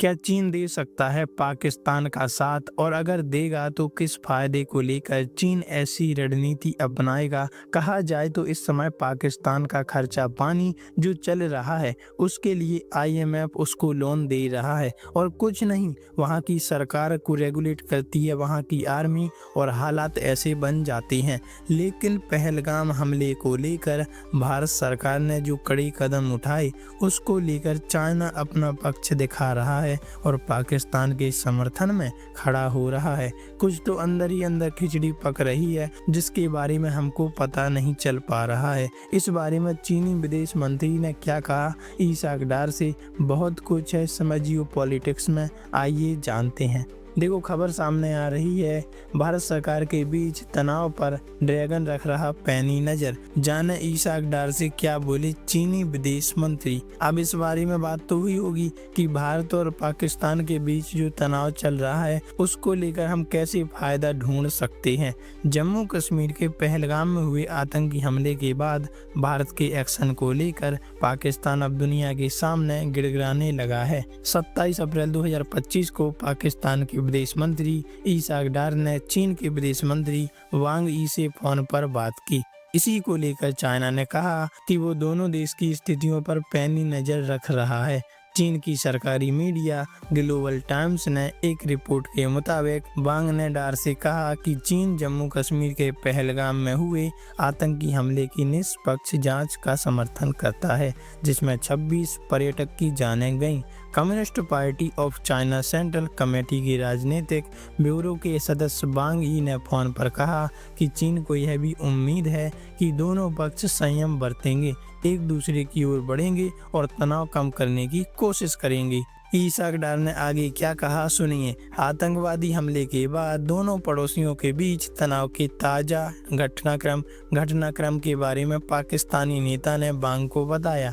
क्या चीन दे सकता है पाकिस्तान का साथ, और अगर देगा तो किस फायदे को लेकर चीन ऐसी रणनीति अपनाएगा? कहा जाए तो इस समय पाकिस्तान का खर्चा पानी जो चल रहा है उसके लिए आईएमएफ उसको लोन दे रहा है, और कुछ नहीं, वहाँ की सरकार को रेगुलेट करती है वहाँ की आर्मी, और हालात ऐसे बन जाते हैं। लेकिन पहलगाम हमले को लेकर भारत सरकार ने जो कड़े कदम उठाए उसको लेकर चाइना अपना पक्ष दिखा रहा है और पाकिस्तान के समर्थन में खड़ा हो रहा है। कुछ तो अंदर ही अंदर खिचड़ी पक रही है जिसके बारे में हमको पता नहीं चल पा रहा है। इस बारे में चीनी विदेश मंत्री ने क्या कहा ईसाक डार से, बहुत कुछ है समझियो पॉलिटिक्स में, आइए जानते हैं। देखो, खबर सामने आ रही है, भारत सरकार के बीच तनाव पर ड्रैगन रख रहा पैनी नजर। जाने ईसाक डार से क्या बोले चीनी विदेश मंत्री। अब इस बारे में बात तो हुई होगी कि भारत और पाकिस्तान के बीच जो तनाव चल रहा है उसको लेकर हम कैसे फायदा ढूंढ सकते हैं। जम्मू कश्मीर के पहलगाम में हुए आतंकी हमले के बाद भारत के एक्शन को लेकर पाकिस्तान अब दुनिया के सामने गिड़गिड़ाने लगा है। 27 अप्रैल 2025 को पाकिस्तान के विदेश मंत्री ईसाक डार ने चीन के विदेश मंत्री वांग यी से फोन पर बात की। इसी को लेकर चाइना ने कहा कि वो दोनों देश की स्थितियों पर पैनी नजर रख रहा है। चीन की सरकारी मीडिया ग्लोबल टाइम्स ने एक रिपोर्ट के मुताबिक वांग ने डार से कहा कि चीन जम्मू कश्मीर के पहलगाम में हुए आतंकी हमले की निष्पक्ष जांच का समर्थन करता है, जिसमें 26 पर्यटक की जानें गईं। Communist party of China central committee के राजनीतिक ब्यूरो के सदस्य वांग यी ने फोन पर कहा कि चीन को यह भी उम्मीद है कि दोनों पक्ष संयम बरतेंगे, एक दूसरे की ओर बढ़ेंगे और तनाव कम करने की कोशिश करेंगे। ईसाक डार ने आगे क्या कहा सुनिए। आतंकवादी हमले के बाद दोनों पड़ोसियों के बीच तनाव के ताज़ा घटनाक्रम के बारे में पाकिस्तानी नेता ने वांग को बताया।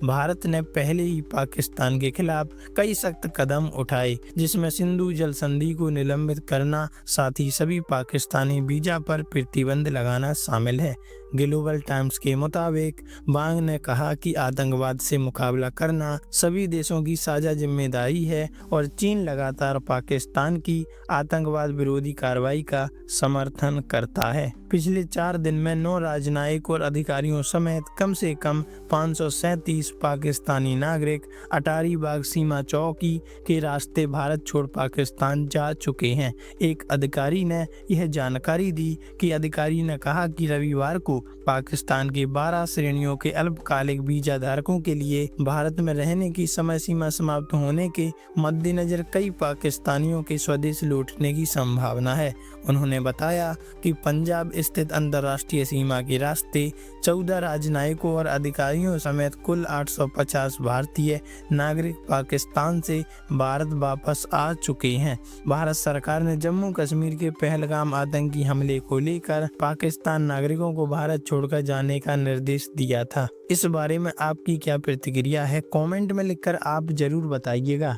भारत ने पहले ही पाकिस्तान के खिलाफ कई सख्त कदम उठाए, जिसमें सिंधु जल संधि को निलंबित करना, साथ ही सभी पाकिस्तानी वीजा पर प्रतिबंध लगाना शामिल है। ग्लोबल टाइम्स के मुताबिक वांग ने कहा कि आतंकवाद से मुकाबला करना सभी देशों की साझा जिम्मेदारी है और चीन लगातार पाकिस्तान की आतंकवाद विरोधी कार्रवाई का समर्थन करता है। पिछले 4 दिन में 9 राजनयिक और अधिकारियों समेत कम से कम 537 पाकिस्तानी नागरिक अटारी बाग सीमा चौकी के रास्ते भारत छोड़ पाकिस्तान जा चुके हैं। एक अधिकारी ने यह जानकारी दी कि अधिकारी ने कहा कि रविवार को पाकिस्तान के 12 श्रेणियों के अल्पकालिक वीजा धारकों के लिए भारत में रहने की समय सीमा समाप्त होने के मद्देनजर कई पाकिस्तानियों के स्वदेश लौटने की संभावना है। उन्होंने बताया कि पंजाब स्थित अंतर्राष्ट्रीय सीमा के रास्ते 14 राजनयिकों और अधिकारियों समेत कुल 850 भारतीय नागरिक पाकिस्तान से भारत वापस आ चुके हैं। भारत सरकार ने जम्मू कश्मीर के पहलगाम आतंकी हमले को लेकर पाकिस्तान नागरिकों को भारत छोड़कर जाने का निर्देश दिया था। इस बारे में आपकी क्या प्रतिक्रिया है, कमेंट में लिखकर आप जरूर बताइएगा।